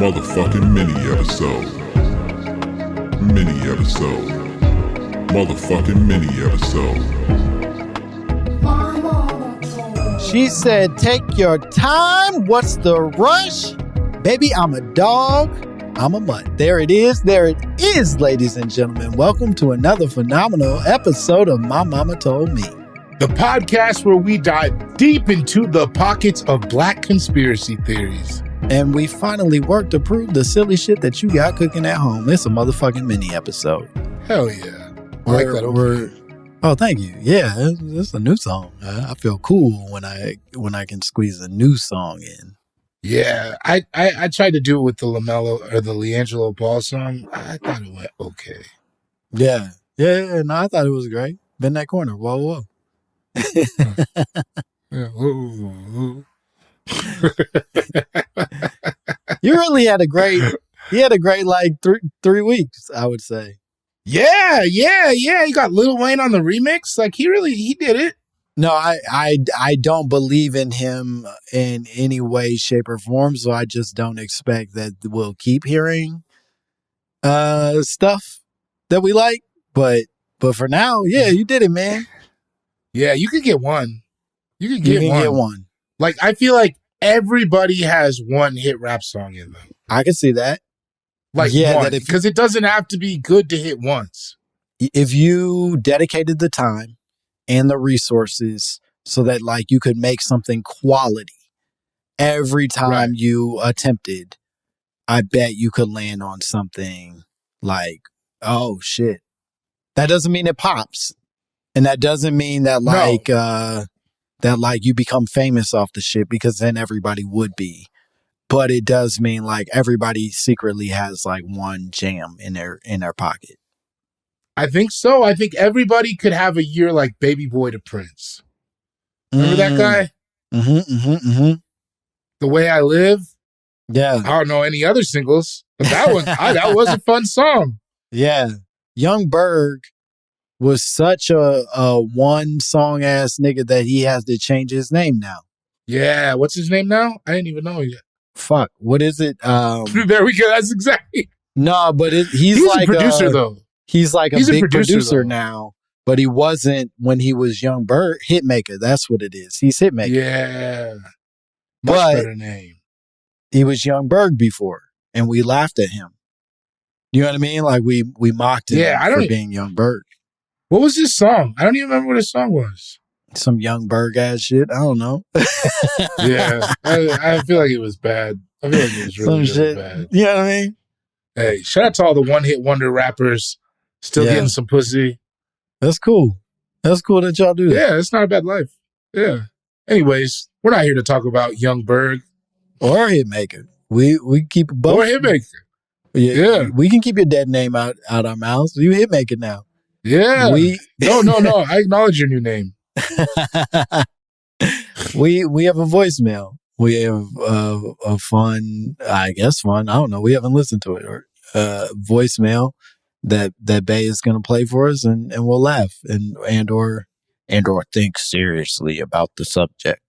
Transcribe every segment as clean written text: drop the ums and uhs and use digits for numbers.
Motherfucking mini episode. Mini episode. Motherfucking mini episode. She said, take your time. What's the rush? Baby, I'm a dog. I'm a mutt. There it is. There it is, ladies and gentlemen. Welcome to another phenomenal episode of My Momma Told Me. The podcast where we dive deep into the pockets of black conspiracy theories. And we finally worked to prove the silly shit that you got cooking at home. It's a motherfucking mini episode. Hell yeah. I like that over. Oh, thank you. Yeah, it's a new song. I feel cool when I can squeeze a new song in. Yeah, I tried to do it with the LaMelo or the LiAngelo Ball song. I thought it went okay. Yeah. No, I thought it was great. Been that corner. Whoa, whoa. Yeah. Ooh. You really had a great like 3 weeks, I would say. Yeah. You got Lil Wayne on the remix. Like he did it. No, I don't believe in him in any way, shape, or form. So I just don't expect that we'll keep hearing stuff that we like. But for now, yeah, you did it, man. Yeah, you could get one. You could Get get one. Like I feel like everybody has one hit rap song in them. I can see that. Like yeah, one, because it doesn't have to be good to hit once. If you dedicated the time and the resources so that like you could make something quality every time you attempted, I bet you could land on something like, oh shit. That doesn't mean it pops. And that doesn't mean that like you become famous off the shit, because then everybody would be. But it does mean like everybody secretly has like one jam in their pocket. I think so. I think everybody could have a year like Baby Boy to Prince. Remember that guy? Mm-hmm. The Way I Live? Yeah. I don't know any other singles, but that one, that was a fun song. Yeah. Young Berg was such a one song ass nigga that he has to change his name now. Yeah. What's his name now? I didn't even know yet. Fuck. What is it? There we go. That's exactly. No, but he's like a producer though. He's like he's big a producer now, but he wasn't when he was Young Berg. Hitmaker. That's what it is. He's Hitmaker. Yeah. Much better name. He was Young Berg before, and we laughed at him. You know what I mean? Like we mocked him for being Young Berg. What was his song? I don't even remember what his song was. Some Young Berg ass shit. I don't know. Yeah. I feel like it was bad. I feel like it was really bad. You know what I mean? Hey, shout out to all the one-hit wonder rappers still getting some pussy. That's cool. That's cool that y'all do that. Yeah, it's not a bad life. Yeah. Anyways, we're not here to talk about Young Berg. Or Hitmaker. We keep both. Or Hitmaker. Yeah. We can keep your dead name out our mouths. You Hitmaker now. Yeah. No. I acknowledge your new name. We have a voicemail. We have a fun, I don't know. We haven't listened to it. Or voicemail that Bay is going to play for us, and we'll laugh and or think seriously about the subject.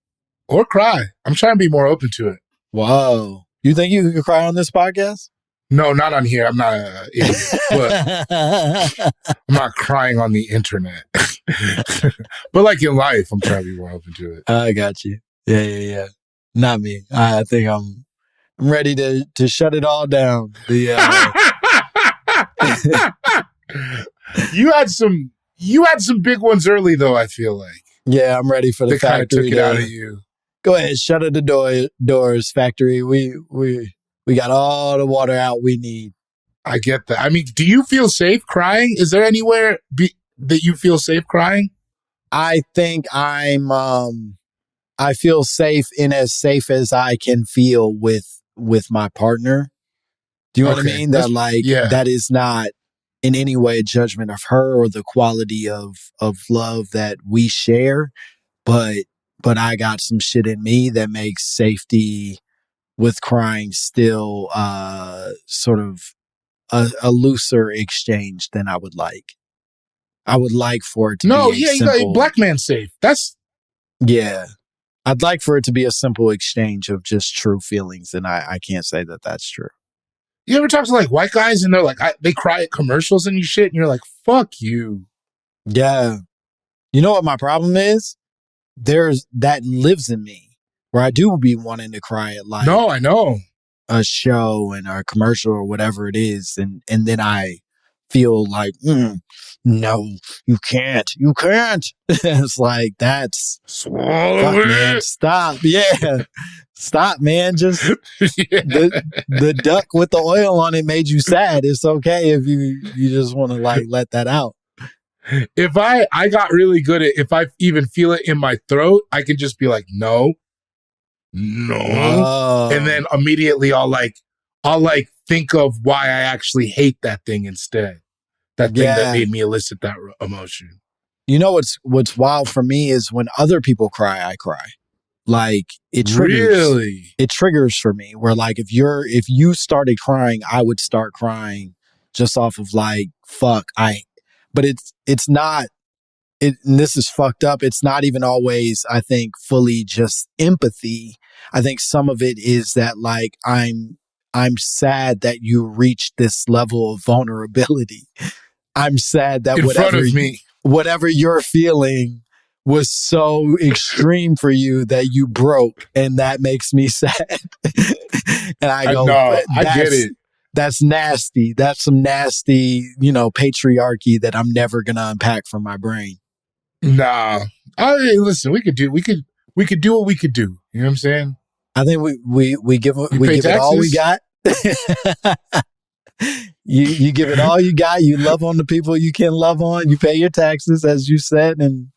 Or cry. I'm trying to be more open to it. Whoa. You think you could cry on this podcast? No, not on here. I'm not an idiot, but I'm not crying on the internet. But like in life, I'm trying to be more open to it. I got you. Yeah. Not me. I think I'm ready to shut it all down. You had some big ones early though, I feel like. Yeah, I'm ready for the factory. Kind of took it out of you. Go ahead, shut the doors, factory. We got all the water out we need. I get that. I mean, do you feel safe crying? Is there anywhere that you feel safe crying? I think I feel safe in as safe as I can feel with my partner. Do you know what I mean? That that is not in any way a judgment of her or the quality of love that we share, but I got some shit in me that makes safety with crying still sort of a looser exchange than I would like. I would like for it to be you got black man safe. That's yeah. I'd like for it to be a simple exchange of just true feelings, and I can't say that that's true. You ever talk to like white guys and they're like, they cry at commercials and you shit, and you're like, fuck you. Yeah. You know what my problem is? There's that lives in me where I do be wanting to cry at like No, I know. a show and a commercial or whatever it is. And then I feel like, no, you can't. It's like, that's Swallow fuck, man. it. Stop. Yeah. Stop, man. Just Yeah. the duck with the oil on it made you sad. It's okay if you just want to like let that out. If I got really good at, if I even feel it in my throat, I can just be like, no. Oh. And then immediately I'll think of why I actually hate that thing instead. That thing that made me elicit that emotion. You know what's wild for me is when other people cry, I cry. Like it triggers. Really? It triggers for me where like if you started crying, I would start crying just off of like fuck. But it's not. And this is fucked up. It's not even always, I think, fully just empathy. I think some of it is that like I'm sad that you reached this level of vulnerability. I'm sad that in front of me, whatever you're feeling was so extreme for you that you broke, and that makes me sad. And I go, no, I get it. That's nasty. That's some nasty, patriarchy that I'm never gonna unpack from my brain. Nah. Listen, we could do what we could do. You know what I'm saying? I think we give it all we got. you give it all you got. You love on the people you can love on. You pay your taxes, as you said, and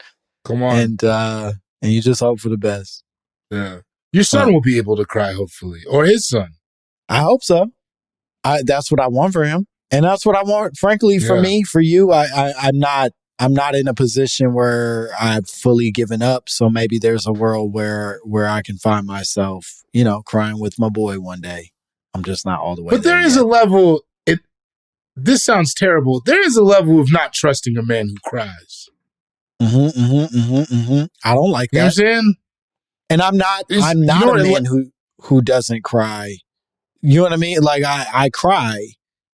come on, and you just hope for the best. Yeah, your son will be able to cry, hopefully, or his son. I hope so. That's what I want for him, and that's what I want. Frankly, for me, for you, I'm not in a position where I've fully given up. So maybe there's a world where I can find myself, crying with my boy one day. I'm just not all the way there. But there is a level. This sounds terrible. There is a level of not trusting a man who cries. I don't like that. You know what I'm saying? And I'm not a man who doesn't cry. You know what I mean? Like I cry.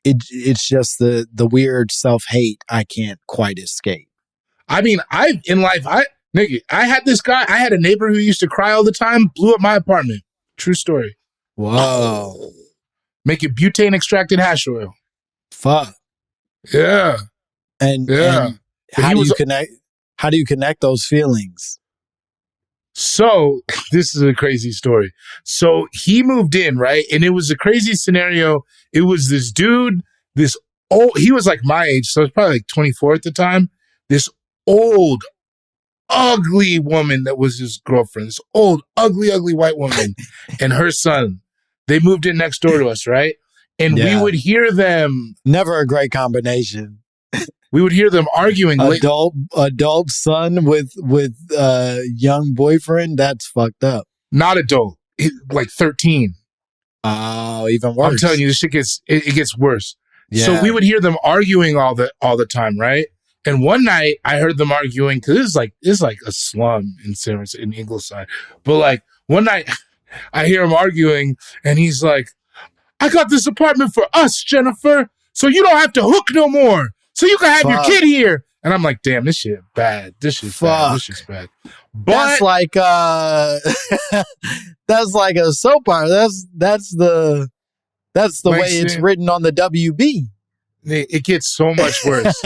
It's just the weird self-hate I can't quite escape. I mean, I had this guy, I had a neighbor who used to cry all the time, blew up my apartment. True story. Whoa. Making butane extracted hash oil. Fuck. Yeah. And how do you connect those feelings? So this is a crazy story. So he moved in, right? And it was a crazy scenario. It was this dude, he was like my age, so it's probably like 24 at the time. This old, ugly woman that was his girlfriend, this old, ugly white woman and her son. They moved in next door to us, right? And we would hear them. Never a great combination. We would hear them arguing. Adult son with young boyfriend. That's fucked up. Not adult, like 13. Oh, even worse. I'm telling you, this shit gets worse. Yeah. So we would hear them arguing all the time, right? And one night I heard them arguing because this is like a slum in Ingleside. But like one night I hear him arguing, and he's like, "I got this apartment for us, Jennifer, so you don't have to hook no more. So you can have your kid here." And I'm like, damn, this shit bad. This shit's bad. This shit's bad. But that's like that's like a soap opera. That's the way it's written on the WB. It gets so much worse.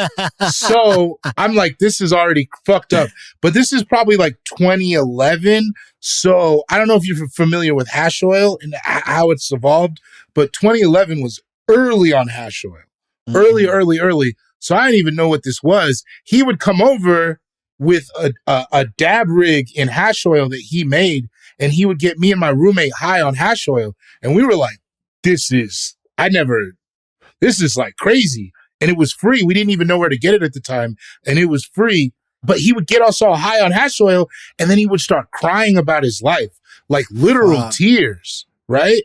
So I'm like, this is already fucked up. But this is probably like 2011. So I don't know if you're familiar with hash oil and how it's evolved, but 2011 was early on hash oil. Mm-hmm. Early. So I didn't even know what this was. He would come over with a dab rig in hash oil that he made, and he would get me and my roommate high on hash oil. And we were like, this is like crazy. And it was free. We didn't even know where to get it at the time. And it was free. But he would get us all high on hash oil, and then he would start crying about his life, like literal tears, right?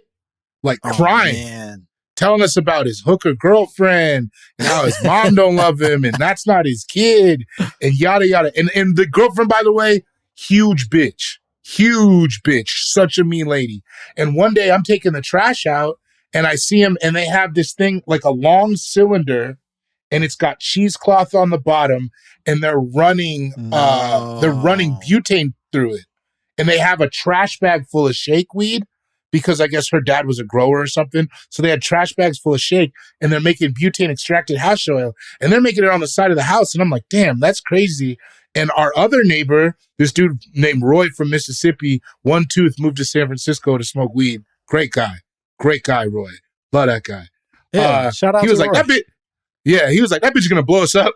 Like crying. Man. Telling us about his hooker girlfriend and how his mom don't love him and that's not his kid and yada, yada. And the girlfriend, by the way, huge bitch. Huge bitch, such a mean lady. And one day I'm taking the trash out and I see them and they have this thing like a long cylinder and it's got cheesecloth on the bottom and they're running butane through it. And they have a trash bag full of shake weed because I guess her dad was a grower or something. So they had trash bags full of shake and they're making butane extracted hash oil and they're making it on the side of the house. And I'm like, damn, that's crazy. And our other neighbor, this dude named Roy from Mississippi, one tooth, moved to San Francisco to smoke weed. Great guy, Roy. Love that guy. Yeah, shout out he to was like, Roy. that bitch. Yeah, he was like, that bitch is going to blow us up.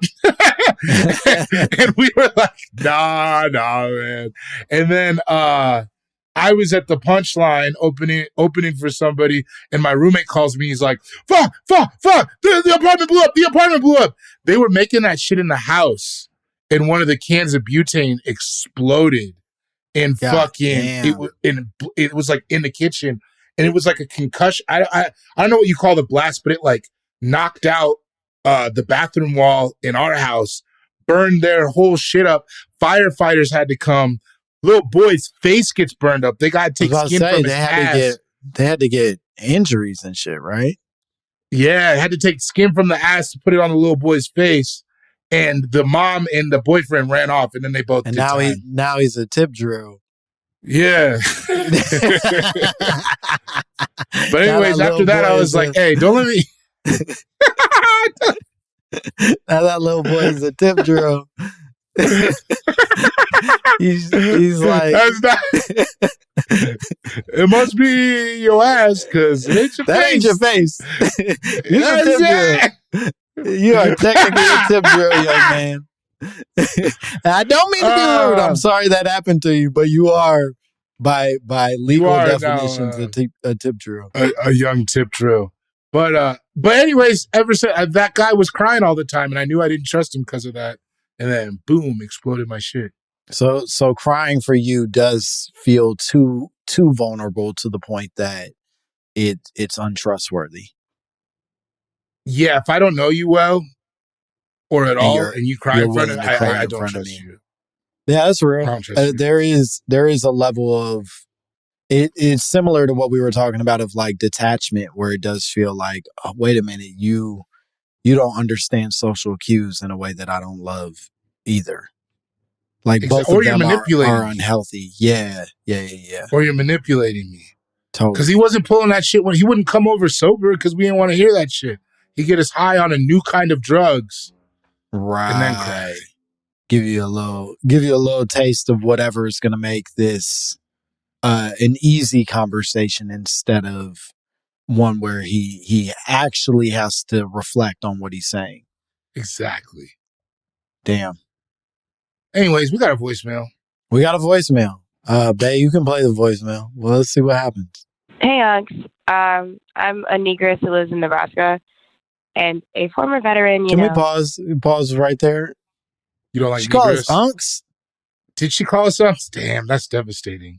And we were like, nah, man. And then I was at the Punchline opening for somebody, and my roommate calls me. He's like, fuck, the apartment blew up. They were making that shit in the house, and one of the cans of butane exploded. And it was like in the kitchen, and it was like a concussion. I don't know what you call the blast, but it like knocked out the bathroom wall in our house, burned their whole shit up. Firefighters had to come. Little boy's face gets burned up. They got to take skin from his ass. They had to get injuries and shit, right? Yeah, had to take skin from the ass to put it on the little boy's face. And the mom and the boyfriend ran off, and then they both did time. Now he's a tip drill. Yeah. But anyways, after that, I was like, hey, don't let me. Now that little boy is a tip drill. he's like, that's not, it must be your ass because it ain't your that face. Ain't your face. You're a tip drill. You are technically a tip drill, young man. I don't mean to be rude. I'm sorry that happened to you, but you are, by legal definitions, a tip drill. A young tip drill. But anyways, ever since that guy was crying all the time, and I knew I didn't trust him because of that. And then boom, exploded my shit. So crying for you does feel too vulnerable to the point that it's untrustworthy. Yeah, if I don't know you well or at all, and you cry in front of me, I don't trust you. Yeah, that's real. There is a level of it's similar to what we were talking about of like detachment, where it does feel like, oh, wait a minute, you don't understand social cues in a way that I don't love either. Like both of them are unhealthy. Yeah. Or you're manipulating me. Totally. Because he wasn't pulling that shit when he wouldn't come over sober because we didn't want to hear that shit. He'd get us high on a new kind of drugs. Right. And then cry. Give you a little taste of whatever is going to make this an easy conversation instead of one where he actually has to reflect on what he's saying. Exactly. Damn. Anyways, we got a voicemail. Bae, you can play the voicemail. Well, let's see what happens. Hey, Unks. I'm a negress who lives in Nebraska and a former veteran. Can we pause right there? You don't like she call us Unks? Did she call us Unks? Damn, that's devastating.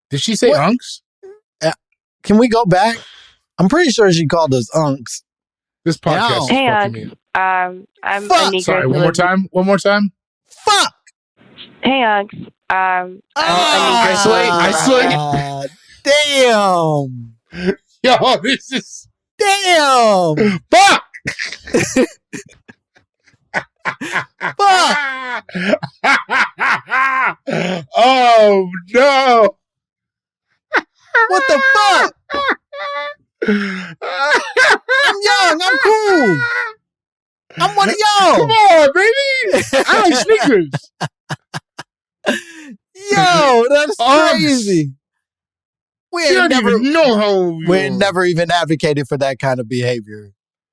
Did she say Unks? Can we go back? I'm pretty sure she called us Unks. This podcast is fucking me. I'm a negress. Sorry, one more time. Fuck. Hey, Unks. I'm a negress. I Damn. Yo, this is... Damn. Fuck. Fuck. Oh, no. What the fuck? I'm young. I'm cool. I'm one of y'all. Come on, baby. I like sneakers. Yo, that's crazy. We ain't never even advocated for that kind of behavior.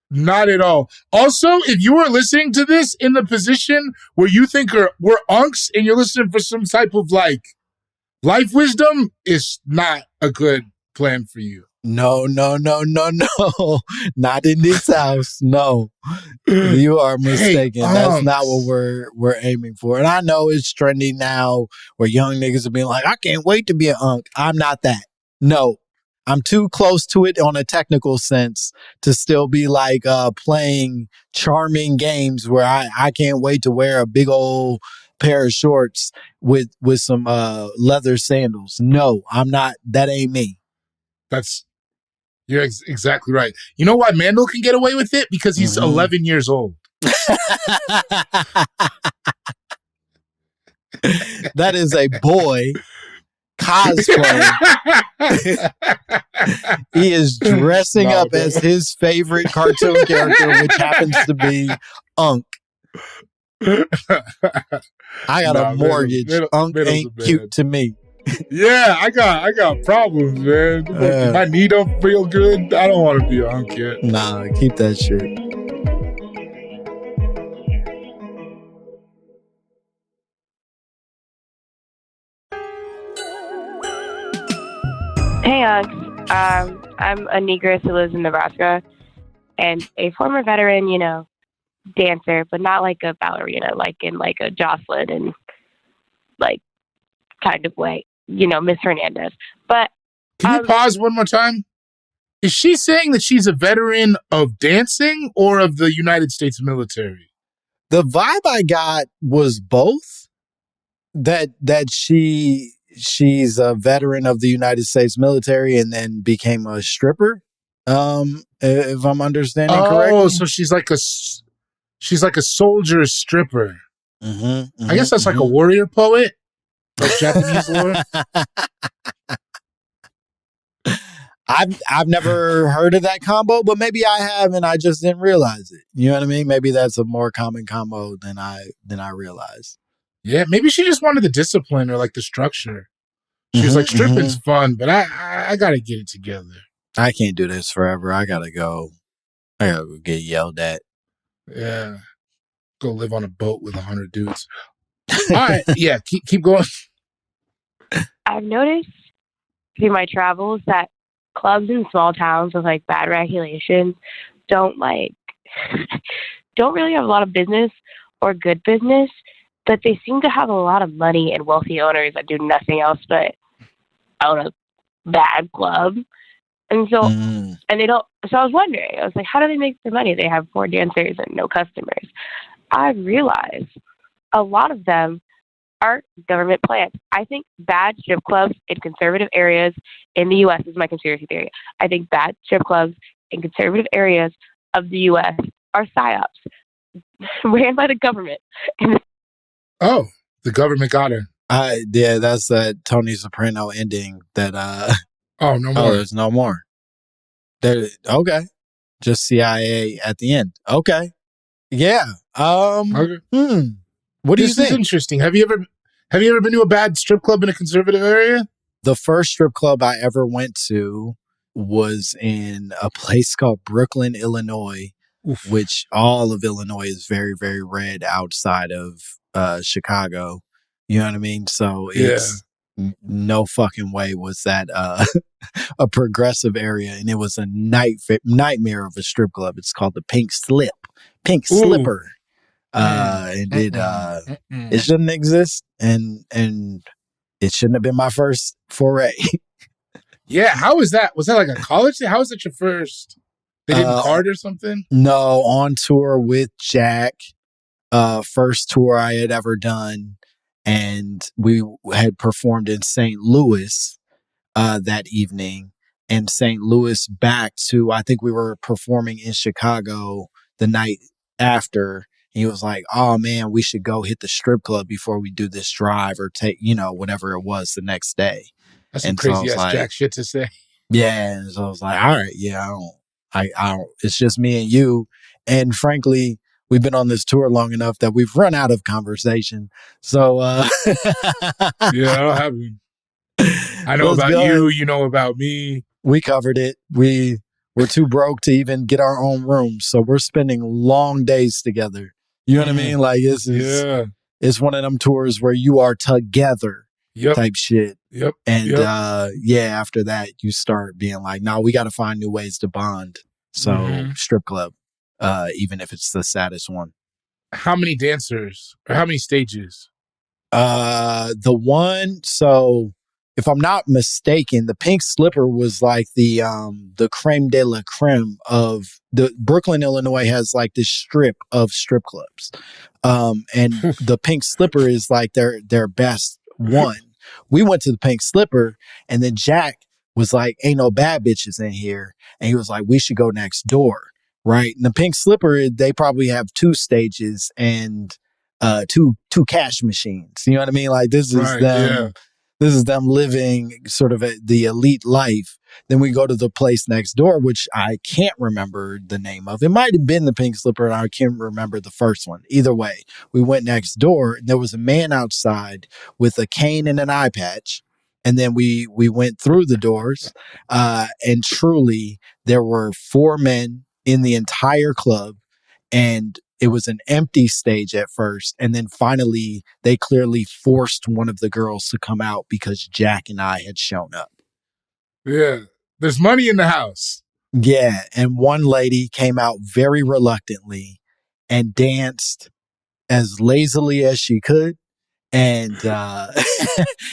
Not at all. Also, if you are listening to this in the position where you think we're unks and you're listening for some type of like life wisdom, it's not a good plan for you. No. Not in this house. No. You are mistaken. Hey, that's not what we're aiming for. And I know it's trendy now where young niggas are being like, I can't wait to be an unk. I'm not that. No. I'm too close to it on a technical sense to still be like playing charming games where I can't wait to wear a big old pair of shorts with some leather sandals. No, I'm not. That ain't me. You're exactly right. You know why Mandel can get away with it? Because he's 11 years old. That is a boy cosplaying. He is dressing up as his favorite cartoon character, which happens to be Unk. I got a mortgage. Unk ain't cute to me. Yeah, I got problems, man. If my knee don't feel good, I don't want to be an Unk yet. Nah, keep that shit. Hey, Uggs. I'm a negress who lives in Nebraska and a former veteran, dancer, but not like a ballerina, like in like a Jocelyn and like kind of way, Miss Hernandez. But can you pause one more time? Is she saying that she's a veteran of dancing or of the United States military? The vibe I got was both. That she's a veteran of the United States military and then became a stripper. If I'm understanding correctly. Oh, so she's like a soldier stripper. I guess that's like a warrior poet of Japanese lore. I've never heard of that combo, but maybe I have and I just didn't realize it. You know what I mean? Maybe that's a more common combo than I realized. Yeah, maybe she just wanted the discipline or like the structure. She was like, stripping's fun, but I gotta get it together. I can't do this forever. I gotta go get yelled at. Yeah. Go live on a boat with 100 dudes. All right. Yeah, keep going. I've noticed through my travels that clubs in small towns with like bad regulations don't really have a lot of business or good business, but they seem to have a lot of money and wealthy owners that do nothing else but own a bad club. And so, and they don't, so I was wondering, I was like, how do they make their money? They have 4 dancers and no customers. I realized a lot of them are government plans. I think bad strip clubs in conservative areas in the U.S. is my conspiracy theory. I think bad strip clubs in conservative areas of the U.S. are PSYOPs ran by the government. Oh, the government got her. Yeah, that's that Tony Soprano ending that oh, no more. Oh, there's no more. Okay. Just CIA at the end. Okay. Yeah. Okay. What do you think? This is interesting. Have you ever been to a bad strip club in a conservative area? The first strip club I ever went to was in a place called Brooklyn, Illinois, which all of Illinois is very, very red outside of Chicago. You know what I mean? So it's no fucking way was that a progressive area, and it was a nightmare of a strip club. It's called the Pink Slipper. And it shouldn't exist, and it shouldn't have been my first foray. Yeah, how was that? Was that like a college thing? How was that your first? They didn't card or something? No, on tour with Jack. First tour I had ever done, and we had performed in St. Louis that evening, and St. Louis back to, I think we were performing in Chicago the night after. He was like, oh man, we should go hit the strip club before we do this drive or take, whatever it was the next day. That's some crazy ass Jack shit to say. Yeah. And so I was like, all right, yeah, I don't, it's just me and you. And frankly, we've been on this tour long enough that we've run out of conversation. So, yeah, I don't have you. I know about you. You know about me. We covered it. We're too broke to even get our own rooms. So we're spending long days together. You know what I mean? Like it's one of them tours where you are together type shit. Yep. And after that you start being like, no, we got to find new ways to bond. So strip club, even if it's the saddest one. How many dancers or how many stages? The one, so if I'm not mistaken, the Pink Slipper was like the creme de la creme of the Brooklyn, Illinois has like this strip of strip clubs. And the Pink Slipper is like their best one. We went to the Pink Slipper, and then Jack was like, ain't no bad bitches in here. And he was like, we should go next door. Right. And the Pink Slipper, they probably have 2 stages and two cash machines. You know what I mean? Like this is them. Yeah. This is them living sort of the elite life. Then we go to the place next door, which I can't remember the name of. It might have been the Pink Slipper, and I can't remember the first one. Either way, we went next door. And there was a man outside with a cane and an eye patch. And then we went through the doors, and truly there were 4 men in the entire club, and it was an empty stage at first. And then finally, they clearly forced one of the girls to come out because Jack and I had shown up. Yeah. There's money in the house. Yeah. And one lady came out very reluctantly and danced as lazily as she could. And,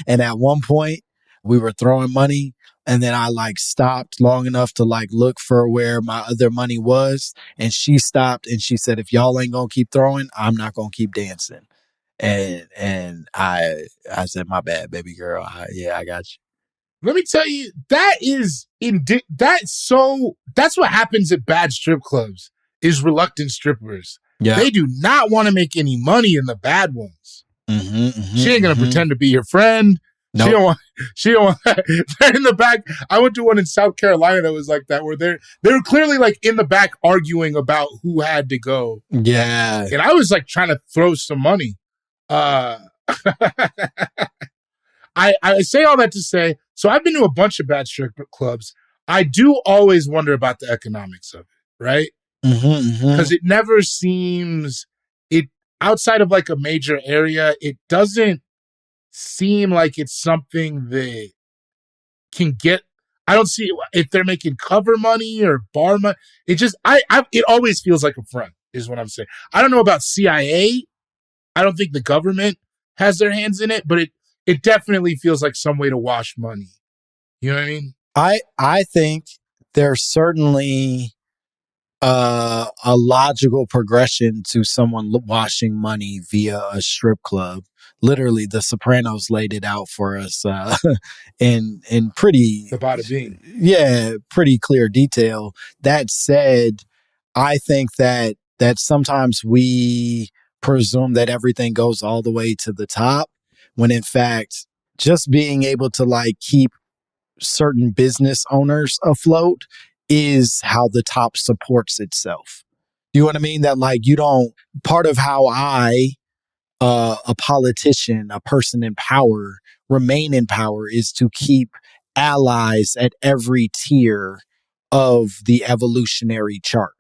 and at one point we were throwing money, and then I like stopped long enough to like look for where my other money was. And she stopped and she said, if y'all ain't gonna keep throwing, I'm not gonna keep dancing. And I said, my bad, baby girl. I got you. Let me tell you, that's what happens at bad strip clubs is reluctant strippers. Yeah. They do not want to make any money in the bad ones. She ain't gonna pretend to be your friend. Nope. She don't want they're in the back. I went to one in South Carolina that was like that, where they were clearly like in the back arguing about who had to go. Yeah. And I was like trying to throw some money. I say all that to say, so I've been to a bunch of bad strip clubs. I do always wonder about the economics of it, right? Because it never seems outside of like a major area, it doesn't seem like it's something that can get. I don't see if they're making cover money or bar money. It just, it always feels like a front, is what I'm saying. I don't know about CIA. I don't think the government has their hands in it, but it definitely feels like some way to wash money. You know what I mean? I think there's certainly a logical progression to someone washing money via a strip club. Literally, The Sopranos laid it out for us in pretty the bada bing. Yeah, pretty clear detail. That said, I think that sometimes we presume that everything goes all the way to the top, when in fact, just being able to like keep certain business owners afloat is how the top supports itself. You know what I mean? That like part of how a politician, a person in power, remain in power is to keep allies at every tier of the evolutionary chart.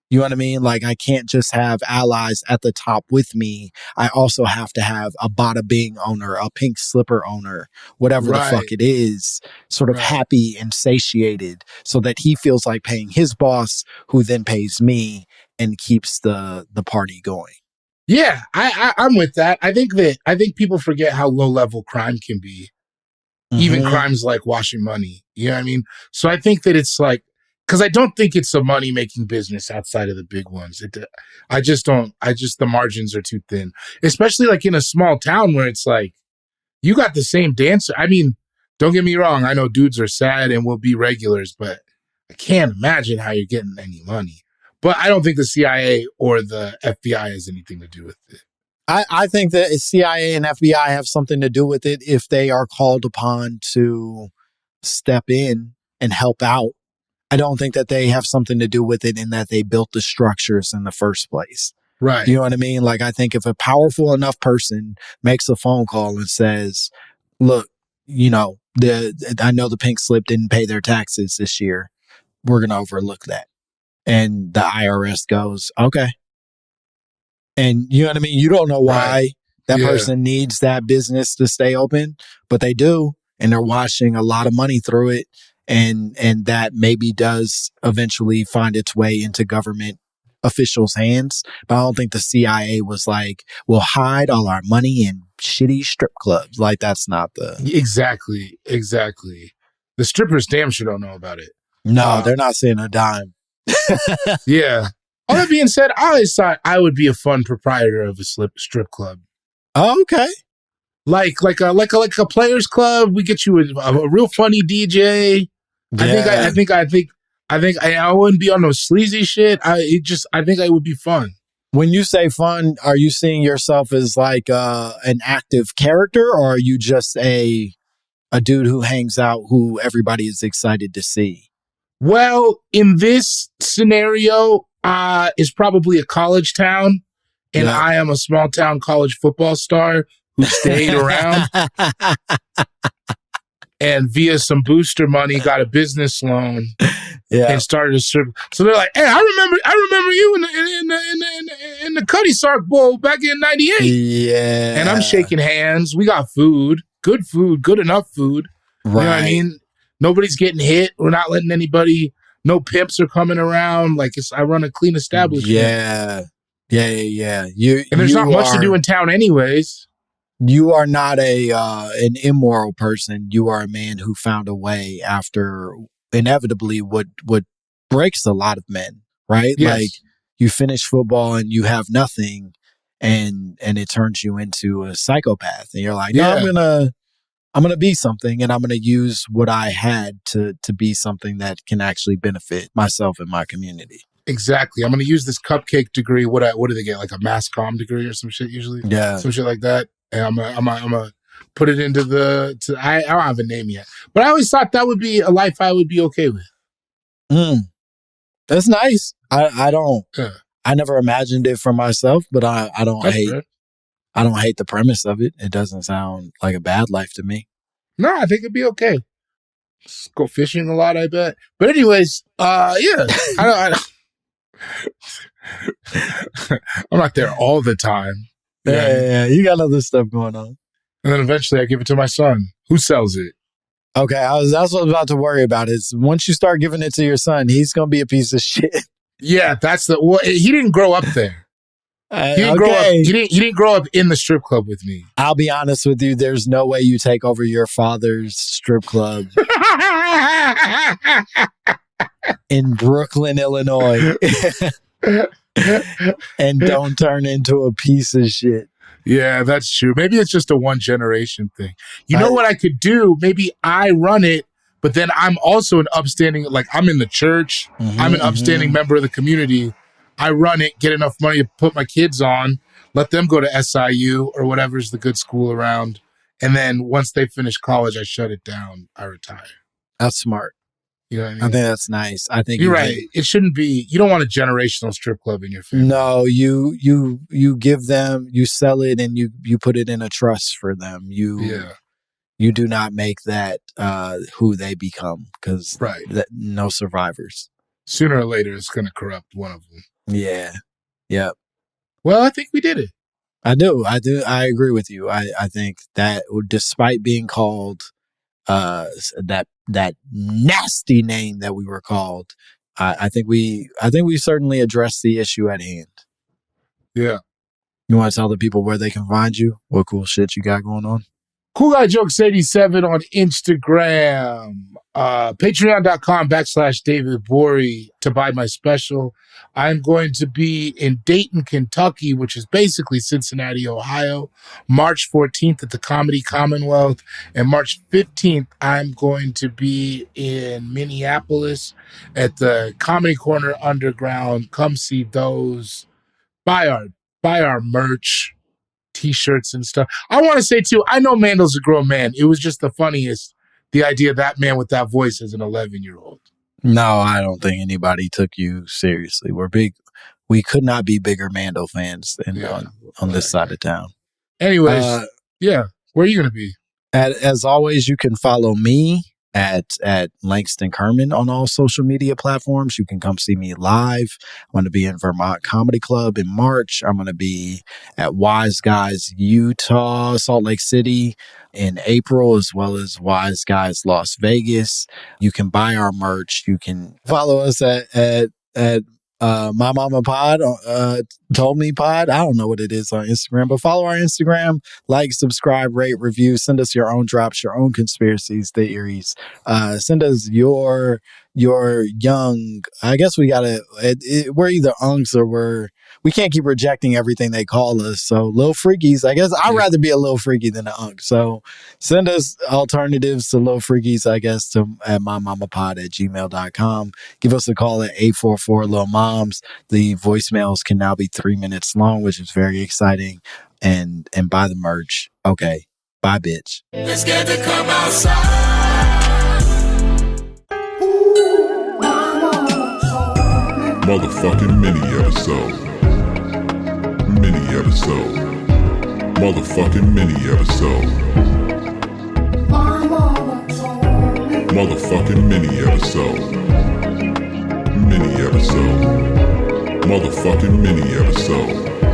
You know what I mean? Like I can't just have allies at the top with me. I also have to have a bada bing owner, a pink slipper owner, whatever the fuck it is, sort of happy and satiated so that he feels like paying his boss, who then pays me and keeps the party going. Yeah, I'm with that. I think people forget how low level crime can be. Even crimes like washing money. You know what I mean? So I think that it's like, because I don't think it's a money making business outside of the big ones. The margins are too thin, especially like in a small town where it's like, you got the same dancer. I mean, don't get me wrong. I know dudes are sad and will be regulars, but I can't imagine how you're getting any money. But I don't think the CIA or the FBI has anything to do with it. I think that CIA and FBI have something to do with it if they are called upon to step in and help out. I don't think that they have something to do with it in that they built the structures in the first place. Right. You know what I mean? Like, I think if a powerful enough person makes a phone call and says, look, I know the pink slip didn't pay their taxes this year. We're going to overlook that. And the IRS goes, okay. And you know what I mean? You don't know why that person needs that business to stay open, but they do. And they're washing a lot of money through it. And that maybe does eventually find its way into government officials' hands. But I don't think the CIA was like, we'll hide all our money in shitty strip clubs. Like, that's not the... Exactly. The strippers damn sure don't know about it. No, they're not saying a dime. Yeah. All that being said, I always thought I would be a fun proprietor of a strip club. Oh, okay. Like a players club. We get you a real funny DJ. Yeah. I think I wouldn't be on no sleazy shit. I think it would be fun. When you say fun, are you seeing yourself as like an active character, or are you just a dude who hangs out who everybody is excited to see? Well, in this scenario, is probably a college town, and I am a small town college football star who stayed around and via some booster money got a business loan and started a strip. So they're like, "Hey, I remember you in the Cuddy Sark Bowl back in '98." Yeah, and I'm shaking hands. We got food, good enough food. Right. You know what I mean? Nobody's getting hit. We're not letting anybody. No pimps are coming around. Like I run a clean establishment. Yeah. And there's not much to do in town, anyways. You are not an immoral person. You are a man who found a way after inevitably what breaks a lot of men, right? Yes. Like you finish football and you have nothing, and it turns you into a psychopath. And you're like, no, I'm gonna be something, and I'm gonna use what I had to be something that can actually benefit myself and my community. Exactly. I'm gonna use this cupcake degree. What do they get? Like a mass comm degree or some shit usually? Yeah. Some shit like that. And I'm gonna put it into I don't have a name yet. But I always thought that would be a life I would be okay with. That's nice. I don't I never imagined it for myself, but I don't That's hate fair. I don't hate the premise of it. It doesn't sound like a bad life to me. No, I think it'd be okay. Just go fishing a lot, I bet. But anyways, yeah. I I'm not there all the time. Yeah, you got other stuff going on. And then eventually I give it to my son, who sells it. Okay, that's what I was about to worry about. Is once you start giving it to your son, he's going to be a piece of shit. Yeah, he didn't grow up there. He didn't grow up in the strip club with me. I'll be honest with you. There's no way you take over your father's strip club in Brooklyn, Illinois, and don't turn into a piece of shit. Yeah, that's true. Maybe it's just a one generation thing. You know what I could do? Maybe I run it, but then I'm also an upstanding, like I'm in the church. I'm an upstanding member of the community. I run it, get enough money to put my kids on, let them go to SIU or whatever's the good school around. And then once they finish college, I shut it down. I retire. That's smart. You know what I mean? I think that's nice. I think you're right. It shouldn't be. You don't want a generational strip club in your family. No, you give them, you sell it, and you put it in a trust for them. You do not make that who they become, because no survivors. Sooner or later, it's going to corrupt one of them. Yeah. Yep. Well, I think we did it. I do. I agree with you. I think that despite being called that nasty name that we were called, I think we certainly addressed the issue at hand. Yeah. You want to tell the people where they can find you? What cool shit you got going on? Cool Guy Jokes 87 on Instagram. Patreon.com/David Borey to buy my special. I'm going to be in Dayton, Kentucky, which is basically Cincinnati, Ohio, March 14th at the Comedy Commonwealth. And March 15th, I'm going to be in Minneapolis at the Comedy Corner Underground. Come see those. Buy our merch, T-shirts and stuff. I want to say, too, I know Mandel's a grown man. It was just the funniest, the idea of that man with that voice as an 11-year-old. No, I don't think anybody took you seriously. We're big. We could not be bigger Mandel fans on this side of town. Anyways, where are you going to be? As always, you can follow me at Langston Kerman on all social media platforms. You can come see me live. I'm going to be in Vermont Comedy Club in March. I'm going to be at Wise Guys Utah, Salt Lake City in April, as well as Wise Guys Las Vegas. You can buy our merch. You can follow us at My Momma Pod told me pod. I don't know what it is on Instagram, but follow our Instagram, like, subscribe, rate, review, send us your own drops, your own conspiracies, theories. Send us your young. I guess we gotta. We're either unks or we can't keep rejecting everything they call us. So little freakies. I guess I'd rather be a little freaky than an unk. So send us alternatives to little freakies. I guess at mymommapod@gmail.com. Give us a call at 844 Lil Moms. The voicemails can now be 3 minutes long, which is very exciting. And buy the merch. Okay. Bye, bitch. It's scared to come outside. Motherfucking mini episode. Mini episode. Motherfucking mini episode. Motherfucking mini episode. Mini episode. Motherfucking mini episode.